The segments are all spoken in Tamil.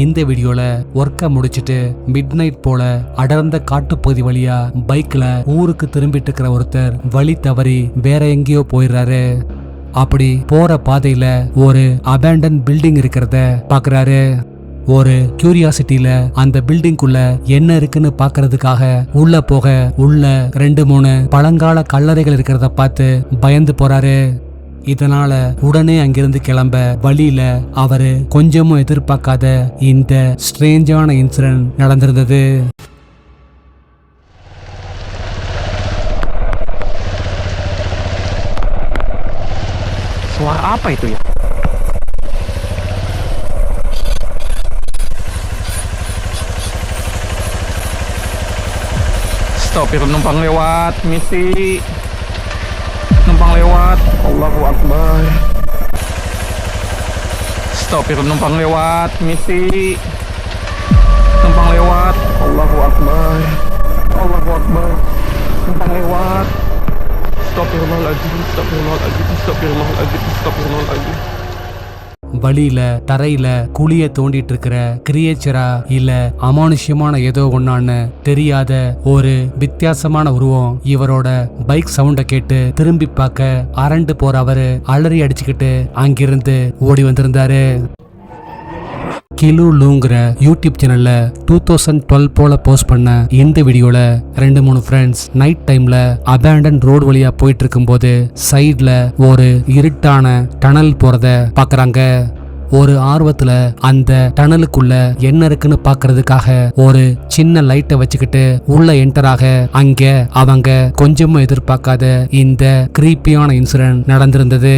இந்த வீடியோல ஒர்க்க முடிச்சிட்டு மிட் நைட் போல அடர்ந்த காட்டுப்பகுதி வழியா பைக்ல ஊருக்கு திரும்பிட்டு இருக்கிற ஒருத்தர் வழி தவறி வேற எங்கேயோ போயிடுறாரு. அப்படி போற பாதையில ஒரு அபேண்டன் பில்டிங் இருக்கிறத பாக்குறாரு. ஒரு கியூரியாசிட்டியில அந்த பில்டிங்குள்ள என்ன இருக்குன்னு பாக்குறதுக்காக உள்ள போக உள்ள 2-3 பழங்கால கல்லறைகள் இருக்கிறத பார்த்து பயந்து போறாரு. இதனால உடனே அங்கிருந்து கிளம்ப வழியில அவரு கொஞ்சமும் எதிர்பார்க்காத இந்த ஸ்ட்ரேஞ்சான incident நடந்திருந்தது. Suara apa itu ya? Stop, penumpang lewat, misi. Penumpang lewat. Allahu Akbar. Stop, penumpang lewat, misi. Penumpang lewat. Allahu Akbar. Allahu Akbar. Penumpang lewat. Astagfirullahaladzim, astagfirullahaladzim, astagfirullahaladzim, astagfirullahaladzim. வழியில தரையில குழிய தோண்டிட்டு இருக்கிற கிரியேச்சரா இல்ல அமானுஷ்யமான ஏதோ ஒண்ணான்னு தெரியாத ஒரு வித்தியாசமான உருவம் இவரோட பைக் சவுண்ட கேட்டு திரும்பி பார்க்க அரண்டு போற அவரு அலறி அடிச்சுக்கிட்டு அங்கிருந்து ஓடி வந்திருந்தாரு. கிலு லூங்கிற யூடியூப் சேனல்ல 2012 போல போஸ்ட் பண்ண இந்த வீடியோல 2-3 ஃப்ரெண்ட்ஸ் நைட் டைம்ல அபேண்டன் ரோடு வழியா போயிட்டு இருக்கும்போது சைட்ல ஒரு இருட்டான டனல் போறத பாக்குறாங்க. ஒரு ஆர்வத்துல அந்த டனலுக்குள்ள என்ன இருக்குன்னு பாக்குறதுக்காக ஒரு சின்ன லைட்டை வச்சுக்கிட்டு உள்ள என்டராக அங்க அவங்க கொஞ்சமும் எதிர்பார்க்காத இந்த கிரீப்பியான இன்சிடென்ட் நடந்திருந்தது.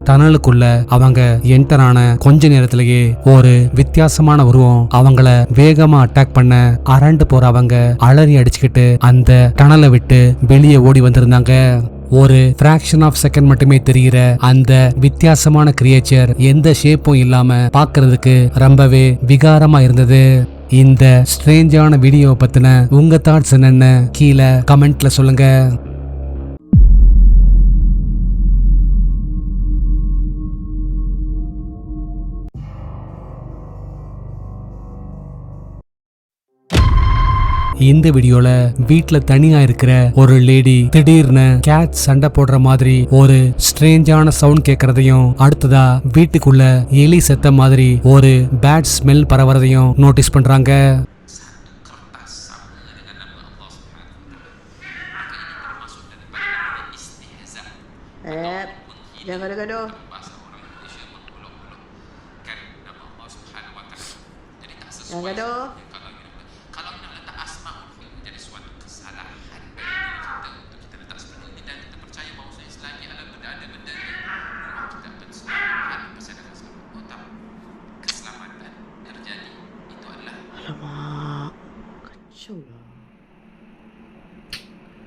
டனலுக்குள்ள அவங்க என்டர் ஆன கொஞ்ச நேரத்திலேயே ஒரு வித்தியாசமான உருவம் அவங்கள வேகமா அட்டாக் பண்ண அரண்டு போற அவங்க அலறி அடிச்சுக்கிட்டு அந்த டனலை விட்டு வெளியே ஓடி வந்திருந்தாங்க. ஒரு ஃபிராக்ஷன் ஆஃப் செகண்ட் மட்டுமே தெரிகிற அந்த வித்தியாசமான கிரியேச்சர் எந்த ஷேப்பும் இல்லாம பாக்குறதுக்கு ரொம்பவே விகாரமா இருந்தது. இந்த ஸ்ட்ரேஞ்சான வீடியோவை பத்தின உங்க தாட்ஸ் என்னன்னு கீழே கமெண்ட்ல சொல்லுங்க. இந்த வீடியோல வீட்ல தனியா இருக்கிற ஒரு லேடி திடீர்னு கேட் சண்டை போடுற மாதிரி ஒரு ஸ்ட்ரேஞ்சான சவுண்ட் கேட்கறதையும் அடுத்ததா வீட்டுக்குள்ள எலி செத்த மாதிரி ஒரு பேட் ஸ்மெல் பரவறதையும் நோட்டீஸ் பண்றாங்க. Jangan gaduh. Jangan gaduh. Alamak, kacau lah.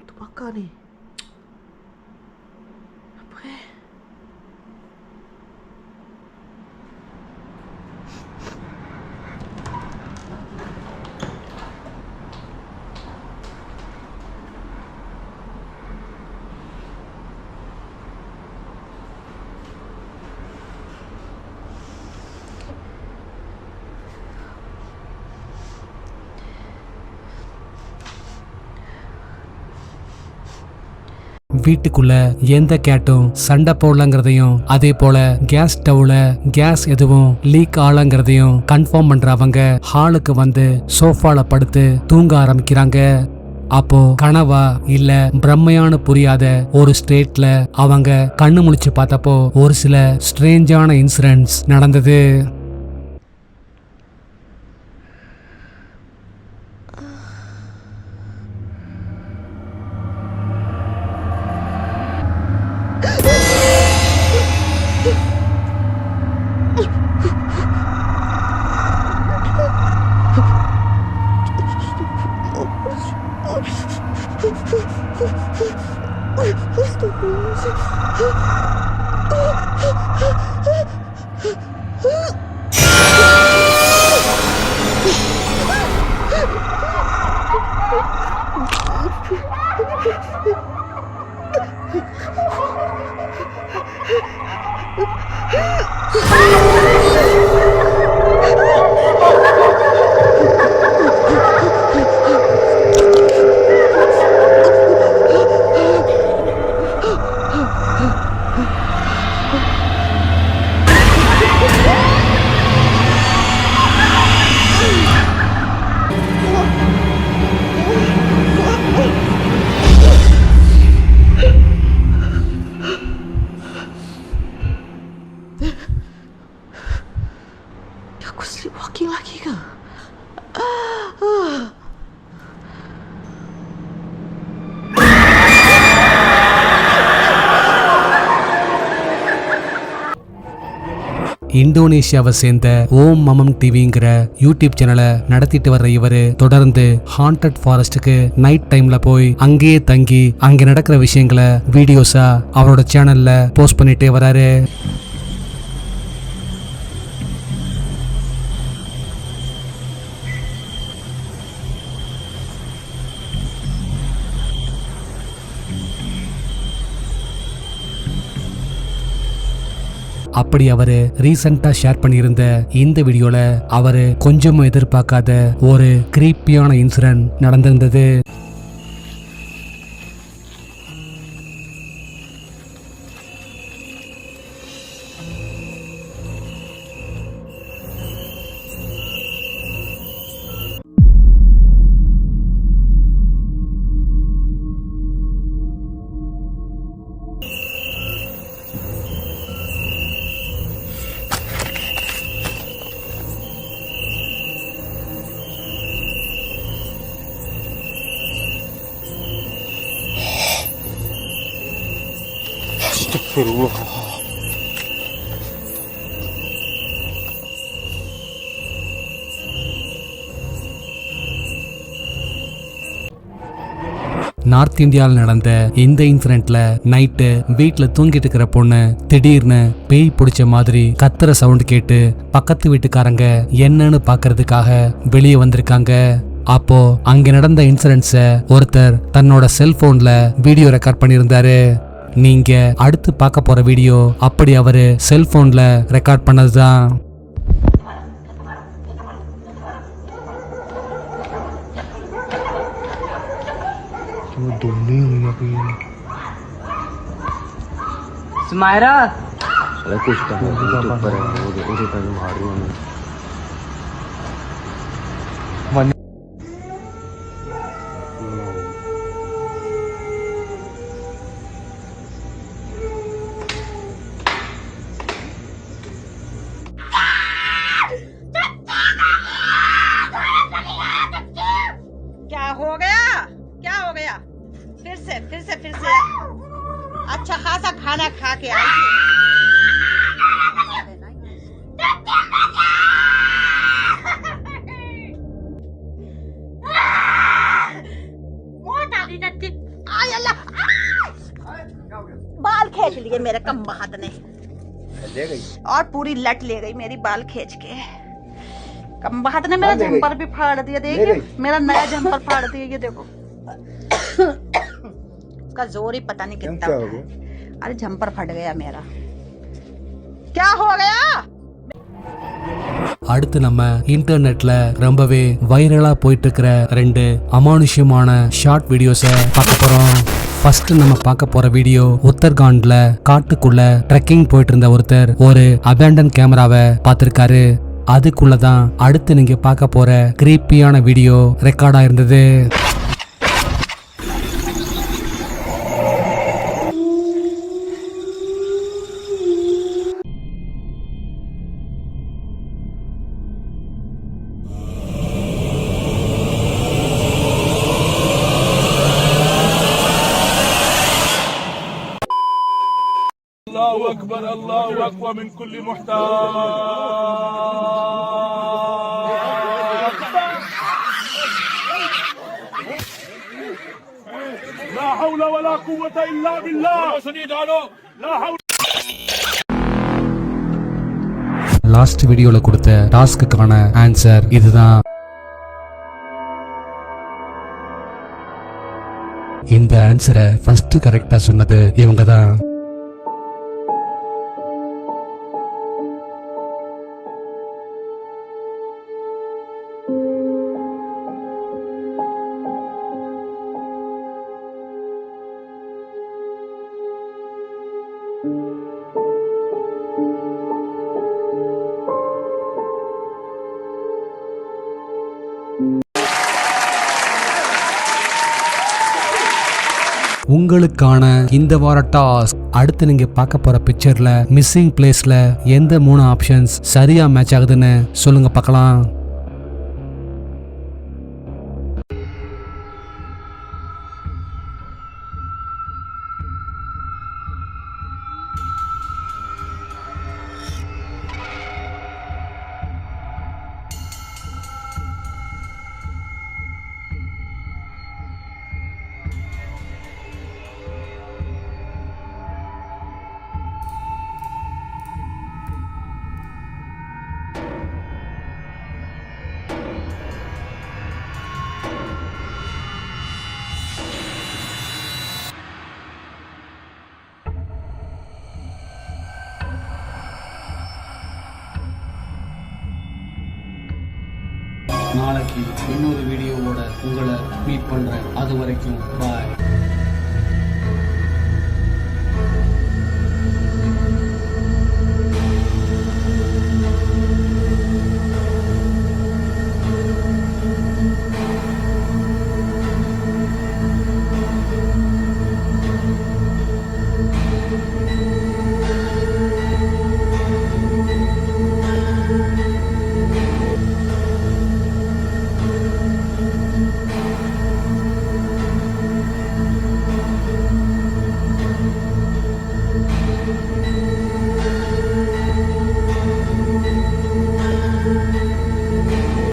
Tu bakar ni. Apa வீட்டுக்குள்ள எந்த கேட்டும் சண்டை போடலங்கிறதையும் அதே போல கேஸ் ஸ்டவ்ல கேஸ் எதுவும் லீக் ஆகலங்கிறதையும் கன்ஃபார்ம் பண்ற அவங்க ஹாலுக்கு வந்து சோஃபால படுத்து தூங்க ஆரம்பிக்கிறாங்க. அப்போ கனவா இல்ல பிரம்மையான புரியாத ஒரு ஸ்டேட்ல அவங்க கண்ணு முழிச்சு பார்த்தப்போ ஒரு சில ஸ்ட்ரேஞ்சான இன்சிடென்ட்ஸ் நடந்தது. Aku sleepwalking lagi ke? இந்தோனேஷியாவை சேர்ந்த ஓம் மமம் டிவிங்கிற யூடியூப் சேனலை நடத்திட்டு வர்ற இவரு தொடர்ந்து ஹாண்டட் ஃபாரஸ்டுக்கு நைட் டைம்ல போய் அங்கேயே தங்கி அங்க நடக்கிற விஷயங்களை வீடியோஸா அவரோட சேனல்ல போஸ்ட் பண்ணிட்டே வராரு. அப்படி அவரு ரீசெண்டா ஷேர் பண்ணியிருந்த இந்த வீடியோல அவரு கொஞ்சமும் எதிர்பார்க்காத ஒரு கிரீப்பியான இன்சிடென்ட் நடந்திருந்தது. நார்த் இந்தியாவில் நடந்த இந்த இன்சிடென்ட்ல நைட்டு வீட்டுல தூங்கிட்டு இருக்கிற பொண்ணு திடீர்னு பேய் பிடிச்ச மாதிரி கத்துற சவுண்ட் கேட்டு பக்கத்து வீட்டுக்காரங்க என்னன்னு பாக்குறதுக்காக வெளியே வந்திருக்காங்க. அப்போ அங்க நடந்த இன்சிடென்ட்ஸ ஒருத்தர் தன்னோட செல்போன்ல வீடியோ ரெக்கார்ட் பண்ணியிருந்தாரு. நீங்க அடுத்து பார்க்க போற வீடியோ அப்படி அவரு செல்போன்ல ரெக்கார்ட் பண்ணதுதான். Sumaira, साला कुछ तो ऊपर है वो तो मार रही हूं क्या हो गया? क्या हो गया? फिर से अच्छा खासा खाना खा के आई थी। आय अल्लाह! बाल खींच लिए मेरे कम बहात ने और पूरी लट ले गई मेरी बाल खींच के। कम बहात ने मेरा जम्पर भी फाड़ दिया। देखिए मेरा नया जम्पर फाड़ दिया। ये देखो उसका जोर ही पता नहीं कितना। अरे जम्पर फट गया मेरा। क्या हो गया? அடுத்து நம்ம இன்டர்நெட்ல ரொம்பவே வைரலா போயிட்டு இருக்கிற 2 அமானுஷ்யமான ஷார்ட் வீடியோஸை பார்க்க போறோம். ஃபர்ஸ்ட் நம்ம பார்க்க போற வீடியோ உத்தரகாண்ட்ல காட்டுக்குள்ள ட்ரெக்கிங் போயிட்டு இருந்த ஒருத்தர் ஒரு அபேண்டன் கேமராவை பார்த்திருக்காரு. அதுக்குள்ளதான் அடுத்து நீங்க பார்க்க போற கிரீப்பியான வீடியோ ரெக்கார்ட் ஆயிருந்தது. الله أكبر الله أقوى من كل لا حول ولا قوة إلا بالله لا حول. லாஸ்ட் வீடியோல கொடுத்த டாஸ்க்குக்கான ஆன்சர் இதுதான். இந்த ஆன்சரை ஃபர்ஸ்ட் கரெக்டா சொன்னது இவங்க தான். உங்களுக்கான இந்த வார டாஸ்க். அடுத்து நீங்க பார்க்க போற பிக்சர்ல மிஸ்ஸிங் பிளேஸ்ல எந்த 3 ஆப்ஷன்ஸ் சரியா மேட்ச் ஆகுதுன்னு சொல்லுங்க பார்க்கலாம். நாளைக்கு இன்னொரு வீடியோவோட உங்களை மீட் பண்றேன். அது வரைக்கும் பாய்.